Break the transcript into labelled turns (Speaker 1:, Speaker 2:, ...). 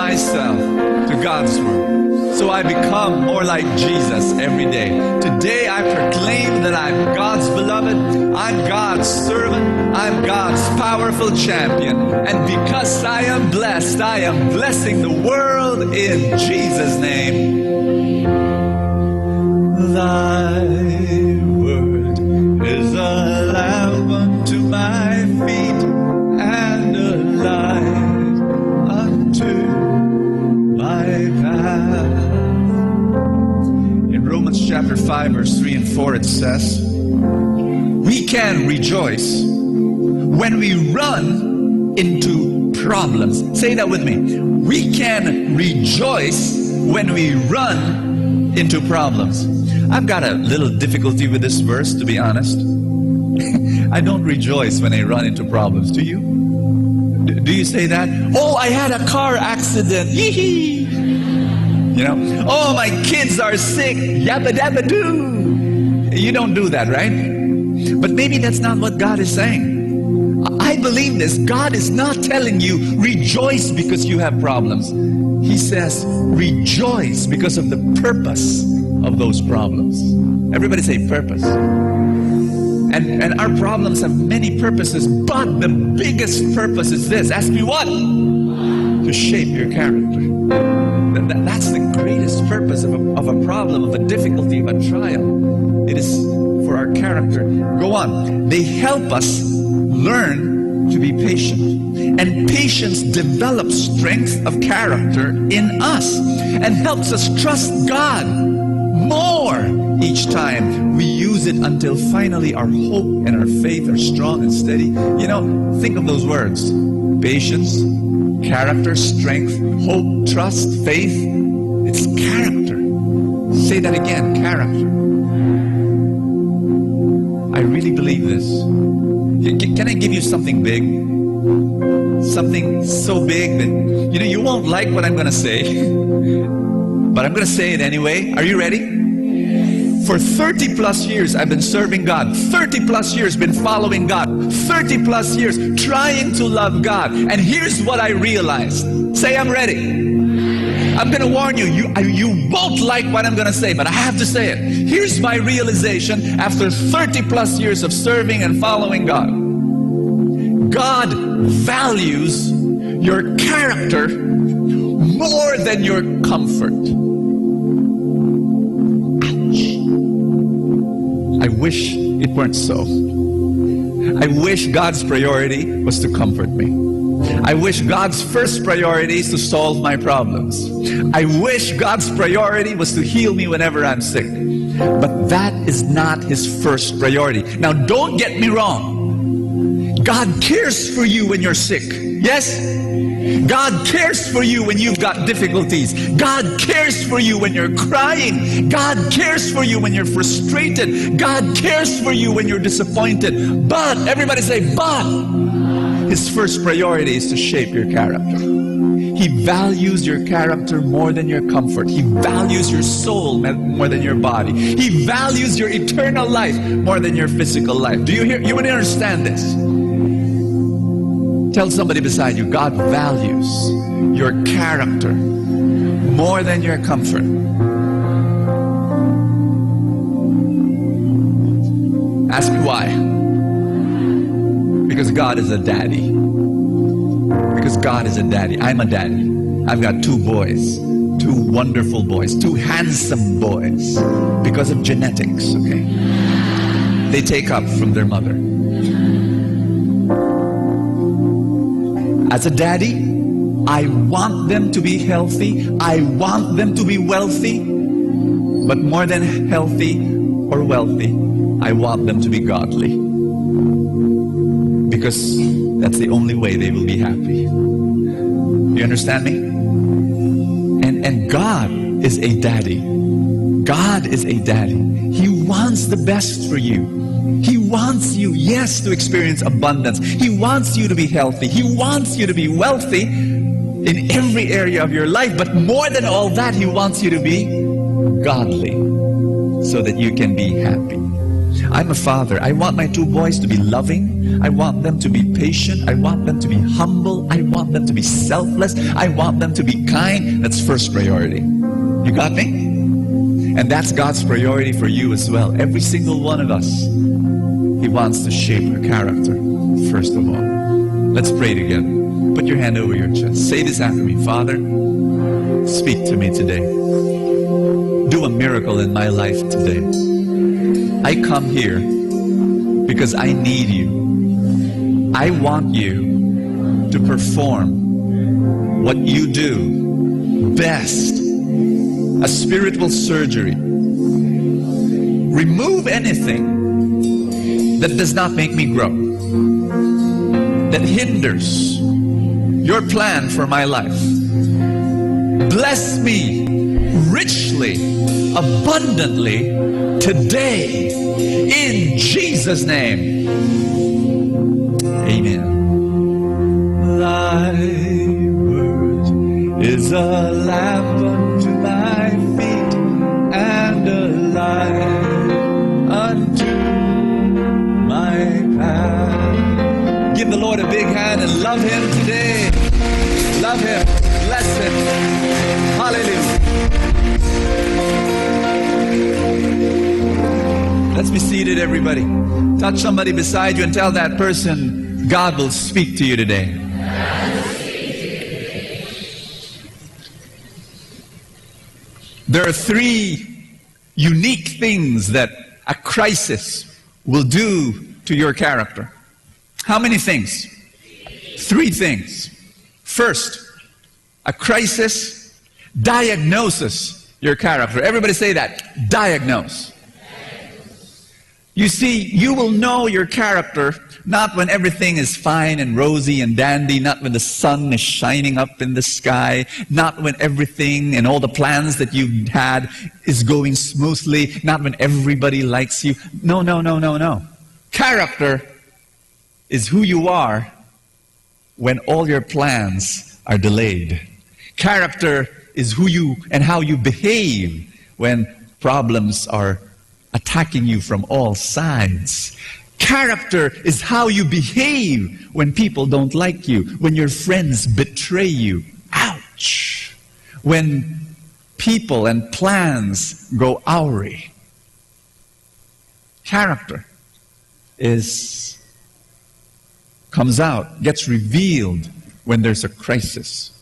Speaker 1: myself to God's Word, so I become more like Jesus every day. Today I proclaim that I'm God's beloved, I'm God's servant, I'm God's powerful champion. And because I am blessing the world in Jesus' name. Thy word is a lamp unto my feet and a light unto my path. In Romans chapter 5, verse 3 and 4, it says, we can rejoice when we run into problems. Say that with me. We can rejoice when we run into problems. I've got a little difficulty with this verse, to be honest. I don't rejoice when I run into problems. Do you? Do you say that? Oh, I had a car accident. Hee-hee. You know? Oh, my kids are sick. Yabba dabba doo. You don't do that, right? But maybe that's not what God is saying. I believe this. God is not telling you rejoice because you have problems. He says rejoice because of the purpose of those problems. Everybody say purpose. And our problems have many purposes, but the biggest purpose is this. Ask me what? To shape your character. That's the greatest purpose of a problem, of a difficulty, of a trial. It is for our character. Go on. They help us learn to be patient. And patience develops strength of character in us and helps us trust God more each time we use it, until finally our hope and our faith are strong and steady. You know, think of those words. Patience, character, strength, hope, trust, faith. It's character. Say that again, character. I really believe this. Can I give you something big? Something so big that, you know, you won't like what I'm going to say, but I'm going to say it anyway. Are you ready? For 30 plus years, I've been serving God. 30 plus years, been following God. 30 plus years, trying to love God. And here's what I realized. Say, I'm ready. I'm going to warn you, you won't like what I'm going to say, but I have to say it. Here's my realization after 30 plus years of serving and following God. God values your character more than your comfort. I wish it weren't so. I wish God's priority was to comfort me. I wish God's first priority is to solve my problems. I wish God's priority was to heal me whenever I'm sick. But that is not His first priority. Now, don't get me wrong. God cares for you when you're sick. Yes? God cares for you when you've got difficulties. God cares for you when you're crying. God cares for you when you're frustrated. God cares for you when you're disappointed. But, everybody say, but, His first priority is to shape your character. He values your character more than your comfort. He values your soul more than your body. He values your eternal life more than your physical life. Do you hear? You want to understand this? Tell somebody beside you, God values your character more than your comfort. Ask me why. Because God is a daddy. Because God is a daddy. I'm a daddy. I've got 2 boys. 2 wonderful boys. 2 handsome boys. Because of genetics, okay? They take up from their mother. As a daddy, I want them to be healthy. I want them to be wealthy. But more than healthy or wealthy, I want them to be godly. Because that's the only way they will be happy. You understand me? And God is a daddy. God is a daddy. He wants the best for you. He wants you, yes, to experience abundance. He wants you to be healthy. He wants you to be wealthy in every area of your life. But more than all that, He wants you to be godly so that you can be happy. I'm a father. I want my two boys to be loving. I want them to be patient. I want them to be humble. I want them to be selfless. I want them to be kind. That's first priority. You got me? And that's God's priority for you as well. Every single one of us, He wants to shape our character, first of all. Let's pray together. Put your hand over your chest. Say this after me. Father, speak to me today. Do a miracle in my life today. I come here because I need you. I want you to perform what you do best. A spiritual surgery. Remove anything that does not make me grow, that hinders your plan for my life. Bless me richly, abundantly today, in Jesus' name. Amen. Thy word is a lamp unto my feet and a light unto my path. Give the Lord a big hand and love Him today. Love Him. Bless Him. Hallelujah. Let's be seated, everybody. Touch somebody beside you and tell that person, God will speak to you today. There are three unique things that a crisis will do to your character. How many things? Three things. First, a crisis diagnoses your character. Everybody say that. Diagnose. You see, you will know your character not when everything is fine and rosy and dandy, not when the sun is shining up in the sky, not when everything and all the plans that you had is going smoothly, not when everybody likes you. No, no, no, no, no. Character is who you are when all your plans are delayed. Character is who you and how you behave when problems are attacking you from all sides. Character is how you behave when people don't like you, when your friends betray you. Ouch! When people and plans go awry. Character comes out, gets revealed when there's a crisis.